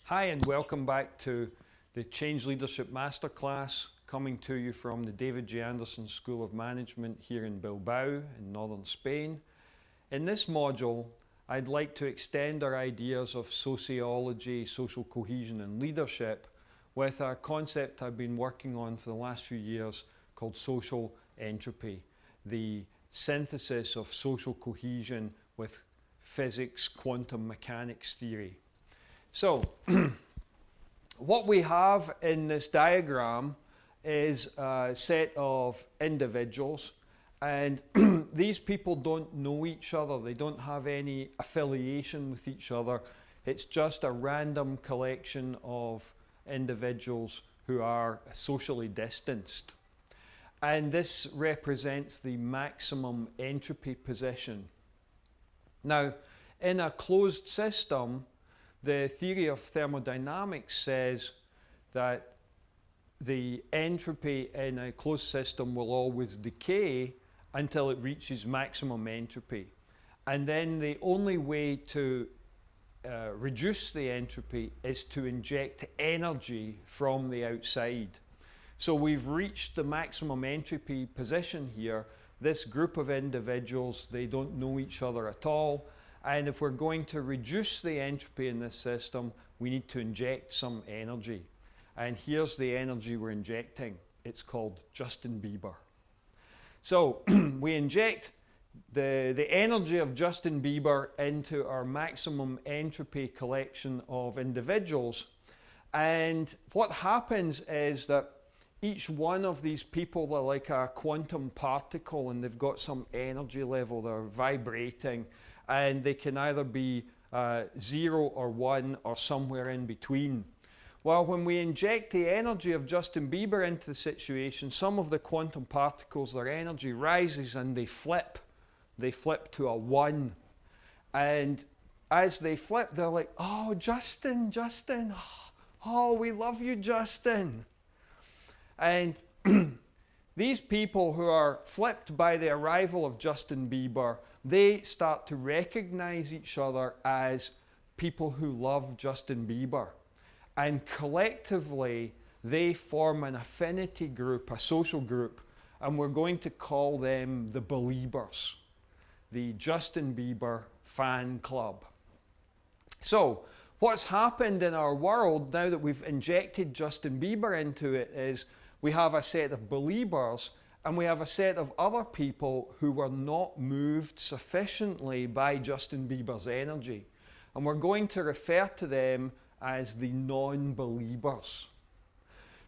Hi and welcome back to the Change Leadership Masterclass, coming to you from the David J. Anderson School of Management here in Bilbao in northern Spain. In this module, I'd like to extend our ideas of sociology, social cohesion and leadership with a concept I've been working on for the last few years called social entropy, the synthesis of social cohesion with physics, quantum mechanics theory. So, what we have in this diagram is a set of individuals, and these people don't know each other. They don't have any affiliation with each other. It's just a random collection of individuals who are socially distanced. And this represents the maximum entropy position. Now, in a closed system, the theory of thermodynamics says that the entropy in a closed system will always decay until it reaches maximum entropy. And then the only way to reduce the entropy is to inject energy from the outside. So we've reached the maximum entropy position here. This group of individuals, they don't know each other at all. And if we're going to reduce the entropy in this system, we need to inject some energy. And here's the energy we're injecting. It's called Justin Bieber. So we inject the energy of Justin Bieber into our maximum entropy collection of individuals. And what happens is that each one of these people are like a quantum particle, and they've got some energy level. They're vibrating. And they can either be 0 or 1 or somewhere in between. Well, when we inject the energy of Justin Bieber into the situation, some of the quantum particles, their energy rises and they flip. They flip to a 1. And as they flip, they're like, oh, Justin, Justin. Oh, we love you, Justin. And these people who are flipped by the arrival of Justin Bieber, they start to recognize each other as people who love Justin Bieber. And collectively, they form an affinity group, a social group, and we're going to call them the Beliebers, the Justin Bieber fan club. So, what's happened in our world now that we've injected Justin Bieber into it is we have a set of Beliebers, and we have a set of other people who were not moved sufficiently by Justin Bieber's energy. And we're going to refer to them as the non-Beliebers.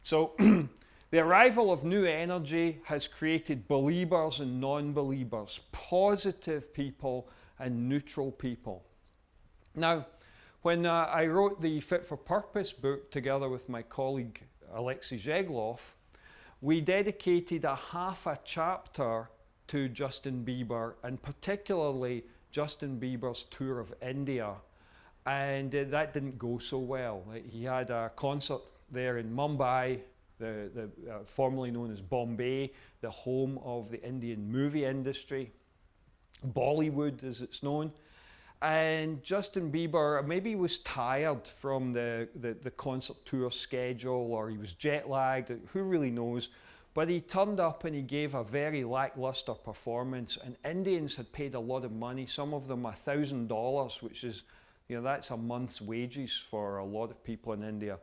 So the arrival of new energy has created Beliebers and non-Beliebers, positive people and neutral people. Now, when I wrote the Fit for Purpose book together with my colleague Alexei Zheglov, we dedicated a half a chapter to Justin Bieber, and particularly Justin Bieber's tour of India. And that didn't go so well. He had a concert there in Mumbai, formerly known as Bombay, the home of the Indian movie industry, Bollywood as it's known. And Justin Bieber maybe was tired from the concert tour schedule, or he was jet lagged, who really knows. But he turned up and he gave a very lackluster performance, and Indians had paid a lot of money, some of them $1,000, which is, that's a month's wages for a lot of people in India,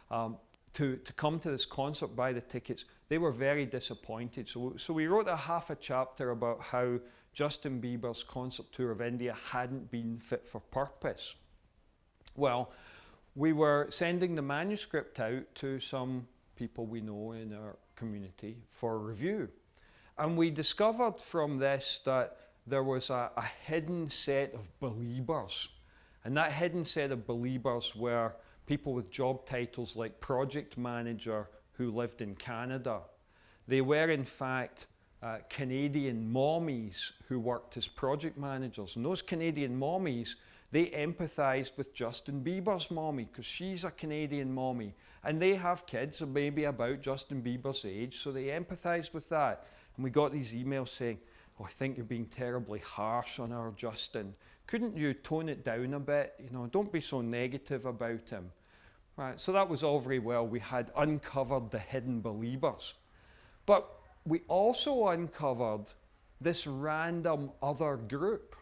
to come to this concert, buy the tickets. They were very disappointed. So we wrote a half a chapter about how Justin Bieber's concert tour of India hadn't been fit for purpose. Well, we were sending the manuscript out to some people we know in our community for review. And we discovered from this that there was a hidden set of Beliebers. And that hidden set of Beliebers were people with job titles like project manager who lived in Canada. They were in fact Canadian mommies who worked as project managers. And those Canadian mommies, they empathized with Justin Bieber's mommy because she's a Canadian mommy. And they have kids maybe about Justin Bieber's age, so they empathized with that. And we got these emails saying, oh, I think you're being terribly harsh on our Justin. Couldn't you tone it down a bit? Don't be so negative about him. Right, so that was all very well. We had uncovered the hidden believers. But we also uncovered this random other group.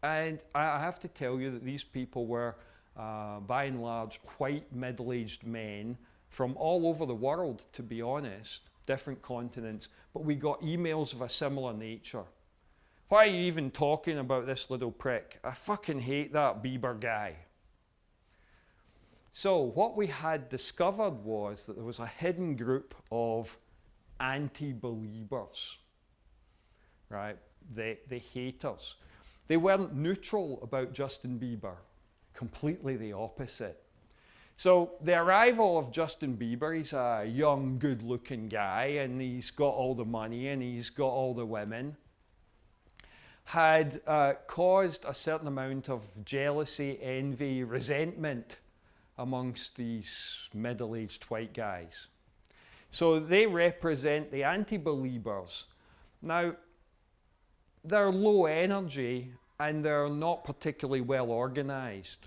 And I have to tell you that these people were, by and large, white middle-aged men from all over the world, to be honest, different continents. But we got emails of a similar nature. Why are you even talking about this little prick? I fucking hate that Bieber guy. So what we had discovered was that there was a hidden group of anti-believers, right? The haters. They weren't neutral about Justin Bieber, completely the opposite. So the arrival of Justin Bieber, he's a young, good-looking guy, and he's got all the money, and he's got all the women, had caused a certain amount of jealousy, envy, resentment amongst these middle-aged white guys. So they represent the anti-believers. Now, they're low energy and they're not particularly well organized.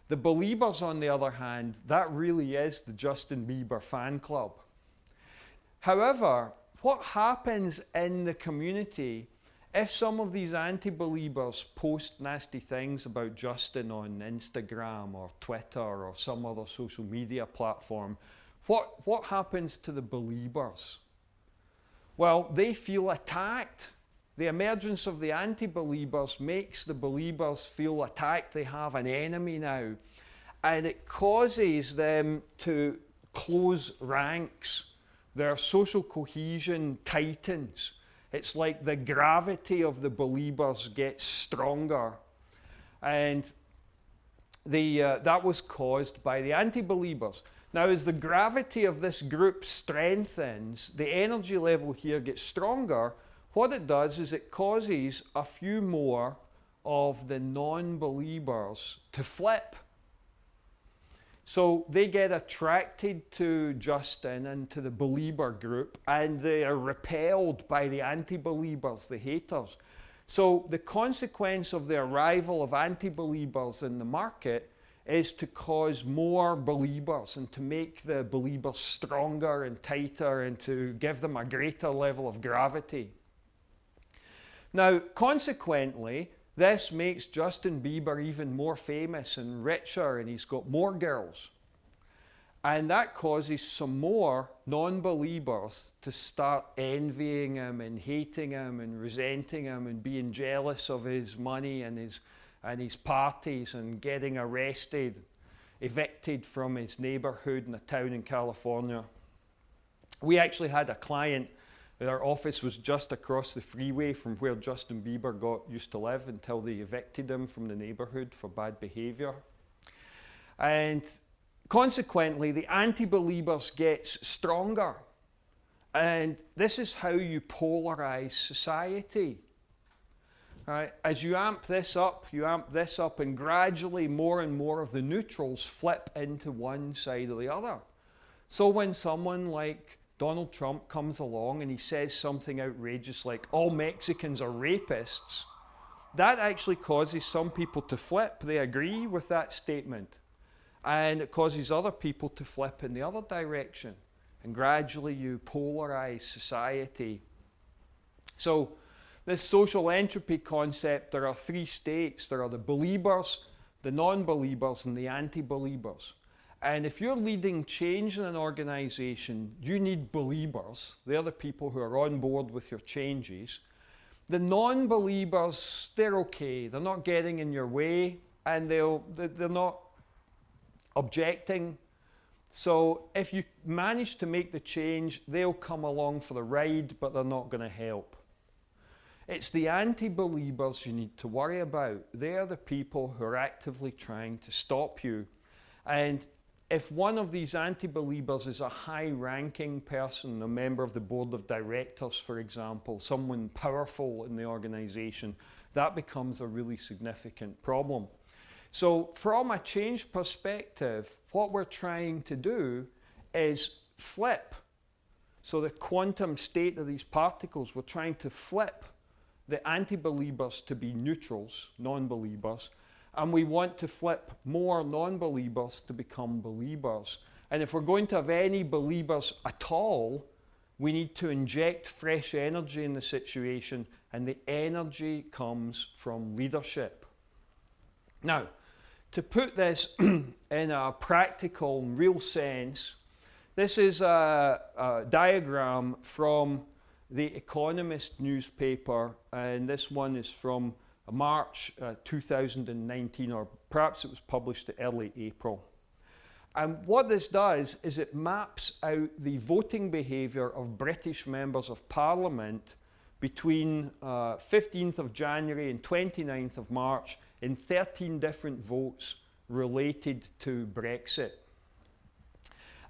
The believers, on the other hand, that really is the Justin Bieber fan club. However, what happens in the community if some of these anti-believers post nasty things about Justin on Instagram or Twitter or some other social media platform? What happens to the believers? Well, they feel attacked. The emergence of the anti-believers makes the believers feel attacked. They have an enemy now. And it causes them to close ranks. Their social cohesion tightens. It's like the gravity of the believers gets stronger. And that was caused by the anti-believers. Now, as the gravity of this group strengthens, the energy level here gets stronger. What it does is it causes a few more of the non-believers to flip. So they get attracted to Justin and to the believer group, and they are repelled by the anti-believers, the haters. So the consequence of the arrival of anti-believers in the market is to cause more believers and to make the believers stronger and tighter and to give them a greater level of gravity. Now, consequently, this makes Justin Bieber even more famous and richer, and he's got more girls. And that causes some more non-believers to start envying him and hating him and resenting him and being jealous of his money and his parties and getting arrested, evicted from his neighborhood in a town in California. We actually had a client. Our office was just across the freeway from where Justin Bieber used to live until they evicted him from the neighborhood for bad behavior. And consequently, the anti-believers gets stronger. And this is how you polarize society. Right? As you amp this up, and gradually more and more of the neutrals flip into one side or the other. So when someone like Donald Trump comes along and he says something outrageous like all Mexicans are rapists, that actually causes some people to flip. They agree with that statement. And it causes other people to flip in the other direction. And gradually you polarize society. So this social entropy concept, there are three states. There are the believers, the non-believers, and the anti-believers. And if you're leading change in an organization, you need believers. They're the people who are on board with your changes. The non-believers, they're okay. They're not getting in your way, and they're not objecting. So if you manage to make the change, they'll come along for the ride, but they're not going to help. It's the anti-believers you need to worry about. They're the people who are actively trying to stop you. And if one of these anti-believers is a high-ranking person, a member of the board of directors, for example, someone powerful in the organization, that becomes a really significant problem. So from a change perspective, what we're trying to do is flip. So the quantum state of these particles, we're trying to flip the anti-believers to be neutrals, non-believers, and we want to flip more non-believers to become believers. And if we're going to have any believers at all, we need to inject fresh energy in the situation, and the energy comes from leadership. Now, to put this in a practical and real sense, this is a diagram from the Economist newspaper, and this one is from March 2019, or perhaps it was published in early April. And what this does is it maps out the voting behaviour of British members of Parliament between 15th of January and 29th of March in 13 different votes related to Brexit.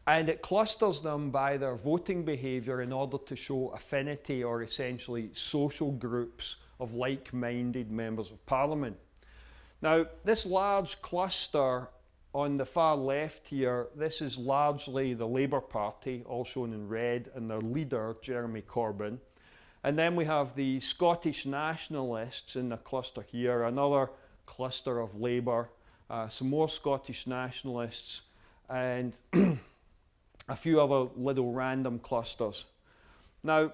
And it clusters them by their voting behaviour in order to show affinity, or essentially social groups of like-minded members of Parliament. Now, this large cluster on the far left here, this is largely the Labour Party, all shown in red, and their leader, Jeremy Corbyn. And then we have the Scottish Nationalists in the cluster here, another cluster of Labour, some more Scottish Nationalists, and a few other little random clusters. Now,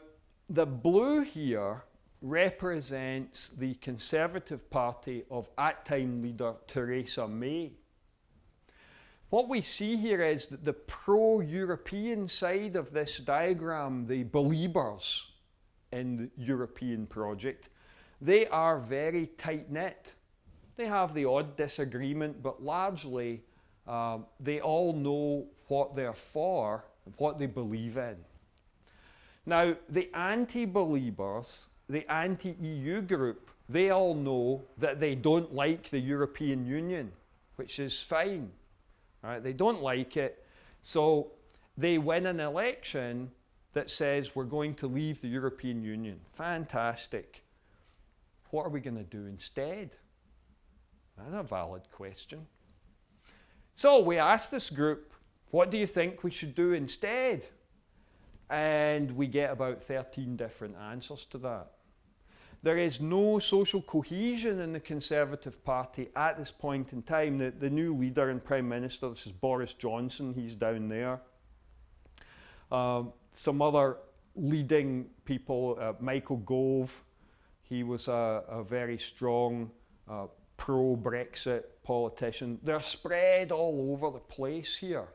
the blue here represents the Conservative Party of at-time leader Theresa May. What we see here is that the pro-European side of this diagram, the believers in the European project, they are very tight-knit. They have the odd disagreement, but largely they all know what they're for and what they believe in. Now, the anti-believers, the anti-EU group, they all know that they don't like the European Union, which is fine. Right? They don't like it, so they win an election that says we're going to leave the European Union. Fantastic. What are we going to do instead? That's a valid question. So we asked this group, what do you think we should do instead? And we get about 13 different answers to that. There is no social cohesion in the Conservative Party at this point in time. The new leader and Prime Minister, this is Boris Johnson, he's down there. Some other leading people, Michael Gove, he was a very strong pro-Brexit politician. They're spread all over the place here.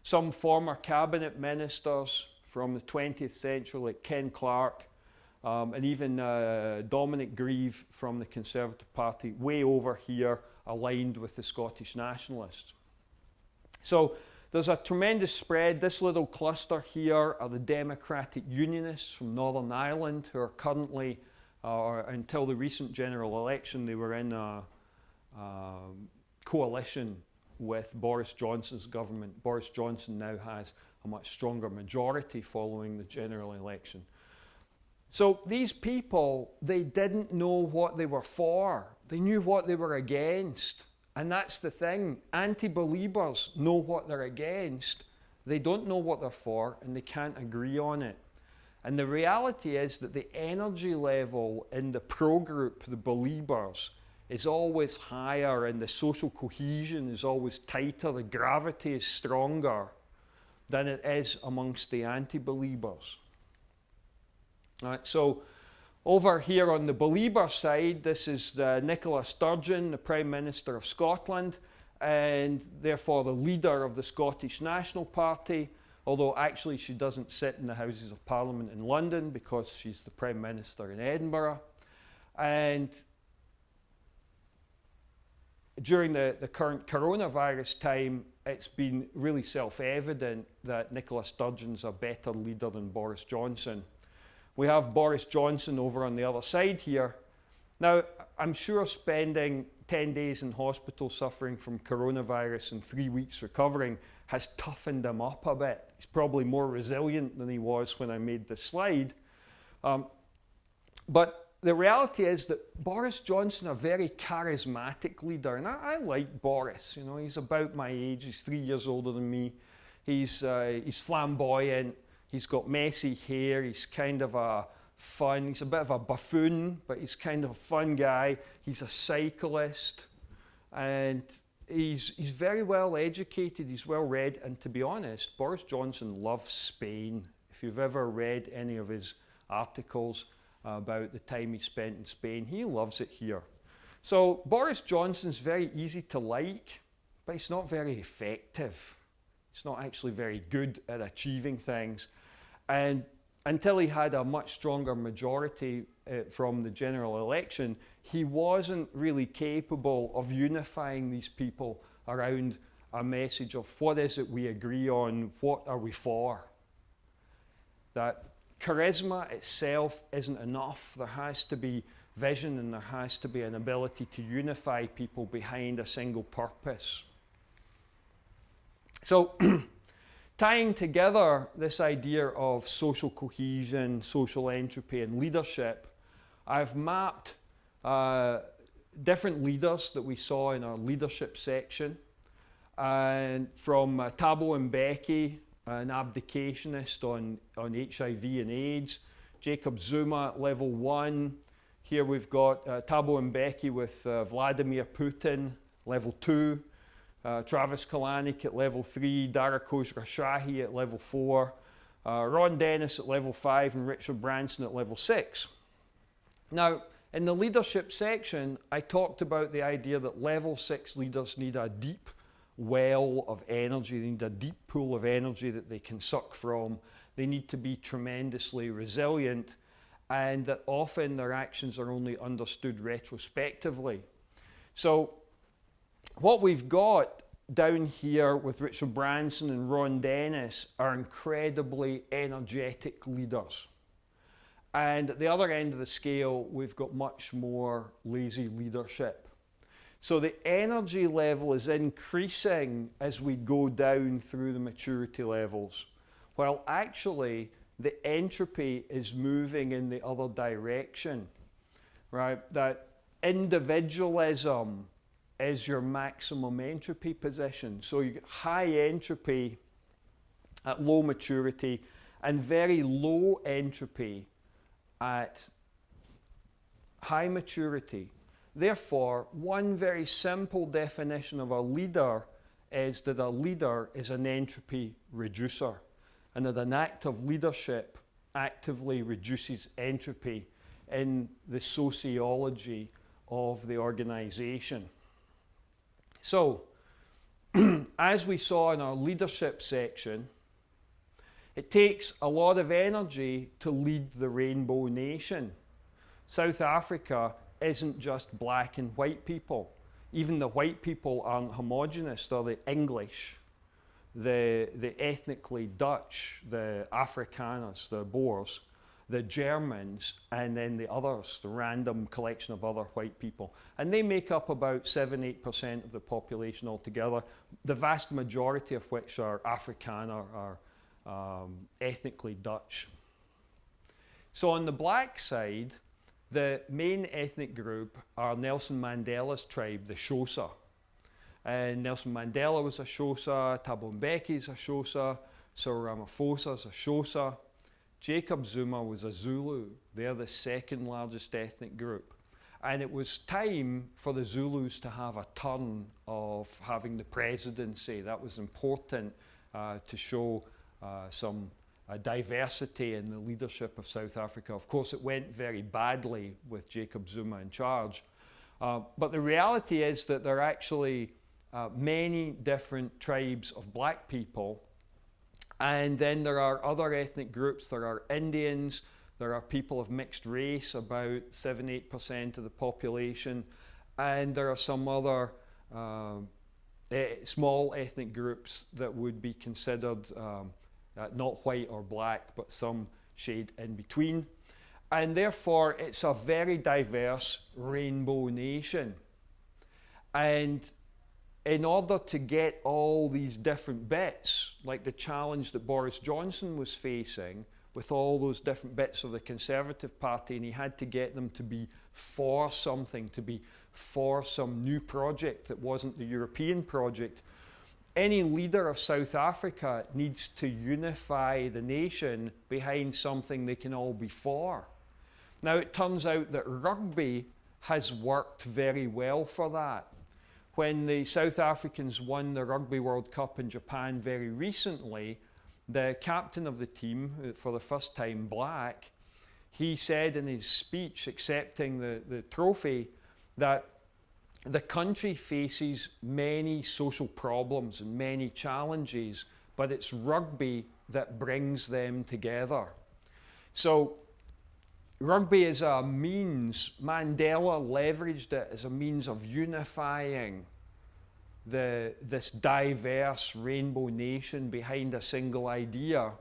Some former cabinet ministers from the 20th century, like Ken Clarke, and even Dominic Grieve from the Conservative Party, way over here, aligned with the Scottish Nationalists. So there's a tremendous spread. This little cluster here are the Democratic Unionists from Northern Ireland, who are currently, until the recent general election, they were in a coalition with Boris Johnson's government. Boris Johnson now has a much stronger majority following the general election. So these people, they didn't know what they were for. They knew what they were against. And that's the thing. Anti-believers know what they're against. They don't know what they're for, and they can't agree on it. And the reality is that the energy level in the pro-group, the believers, is always higher, and the social cohesion is always tighter. The gravity is stronger than it is amongst the anti-believers. Right, so over here on the believer side, this is Nicola Sturgeon, the Prime Minister of Scotland, and therefore the leader of the Scottish National Party, although actually she doesn't sit in the Houses of Parliament in London because she's the Prime Minister in Edinburgh. And during the current coronavirus time, it's been really self-evident that Nicola Sturgeon's a better leader than Boris Johnson. We have Boris Johnson over on the other side here. Now, I'm sure spending 10 days in hospital suffering from coronavirus and 3 weeks recovering has toughened him up a bit. He's probably more resilient than he was when I made this slide. But the reality is that Boris Johnson, a very charismatic leader, and I like Boris. You know, he's about my age. He's 3 years older than me. He's flamboyant. He's got messy hair. He's kind of a fun. He's a bit of a buffoon, but he's kind of a fun guy. He's a cyclist. And he's very well educated, he's well read, and to be honest, Boris Johnson loves Spain. If you've ever read any of his articles about the time he spent in Spain, he loves it here. So Boris Johnson's very easy to like, but he's not very effective. He's not actually very good at achieving things. And until he had a much stronger majority from the general election, he wasn't really capable of unifying these people around a message of what is it we agree on, what are we for. That charisma itself isn't enough. There has to be vision and there has to be an ability to unify people behind a single purpose. So tying together this idea of social cohesion, social entropy, and leadership, I've mapped different leaders that we saw in our leadership section. And from Thabo Mbeki, an abdicationist on HIV and AIDS, Jacob Zuma at level 1. Here we've got Thabo Mbeki with Vladimir Putin, level 2. Travis Kalanick at level 3, Dara Khosrowshahi at level 4, Ron Dennis at level 5, and Richard Branson at level 6. Now, in the leadership section, I talked about the idea that level 6 leaders need a deep well of energy, they need a deep pool of energy that they can suck from. They need to be tremendously resilient, and that often their actions are only understood retrospectively. So, what we've got down here with Richard Branson and Ron Dennis are incredibly energetic leaders. And at the other end of the scale, we've got much more lazy leadership. So the energy level is increasing as we go down through the maturity levels, while actually the entropy is moving in the other direction, right? That individualism is your maximum entropy position. So you get high entropy at low maturity and very low entropy at high maturity. Therefore, one very simple definition of a leader is that a leader is an entropy reducer, and that an act of leadership actively reduces entropy in the sociology of the organization. So, as we saw in our leadership section, it takes a lot of energy to lead the rainbow nation. South Africa isn't just black and white people. Even the white people aren't homogenous. They're the English, the ethnically Dutch, the Afrikaners, the Boers, the Germans, and then the others, the random collection of other white people. And they make up about 7-8% of the population altogether, the vast majority of which are Afrikaner, are ethnically Dutch. So on the black side, the main ethnic group are Nelson Mandela's tribe, the Xhosa. And Nelson Mandela was a Xhosa, Thabo Mbeki is a Xhosa, Cyril Ramaphosa is a Xhosa. Jacob Zuma was a Zulu. They're the second largest ethnic group. And it was time for the Zulus to have a turn of having the presidency. That was important to show some diversity in the leadership of South Africa. Of course, it went very badly with Jacob Zuma in charge. But the reality is that there are actually many different tribes of black people. And then there are other ethnic groups. There are Indians. There are people of mixed race, about 7-8% of the population. And there are some other small ethnic groups that would be considered not white or black, but some shade in between. And therefore, it's a very diverse rainbow nation. And in order to get all these different bits, like the challenge that Boris Johnson was facing with all those different bits of the Conservative Party, and he had to get them to be for something, to be for some new project that wasn't the European project. Any leader of South Africa needs to unify the nation behind something they can all be for. Now, it turns out that rugby has worked very well for that. when the South Africans won the Rugby World Cup in Japan very recently, the captain of the team, for the first time black, he said in his speech accepting the trophy that the country faces many social problems and many challenges, but it's rugby that brings them together. So rugby is a means, Mandela leveraged it as a means of unifying this diverse rainbow nation behind a single idea.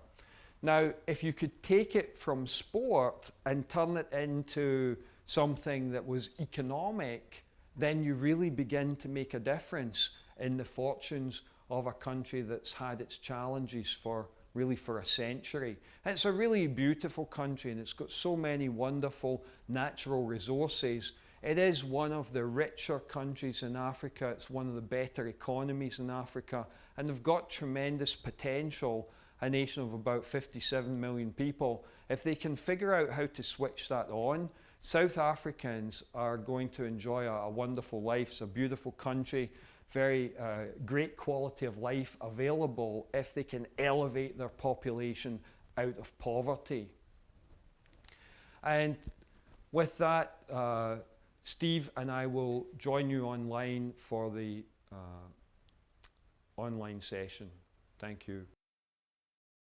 Now, if you could take it from sport and turn it into something that was economic, then you really begin to make a difference in the fortunes of a country that's had its challenges for a century. And it's a really beautiful country, and it's got so many wonderful natural resources. It is one of the richer countries in Africa. It's one of the better economies in Africa, and they've got tremendous potential, a nation of about 57 million people. If they can figure out how to switch that on, South Africans are going to enjoy a wonderful life. It's a beautiful country, very great quality of life available if they can elevate their population out of poverty. And with that, Steve and I will join you online for the online session. Thank you.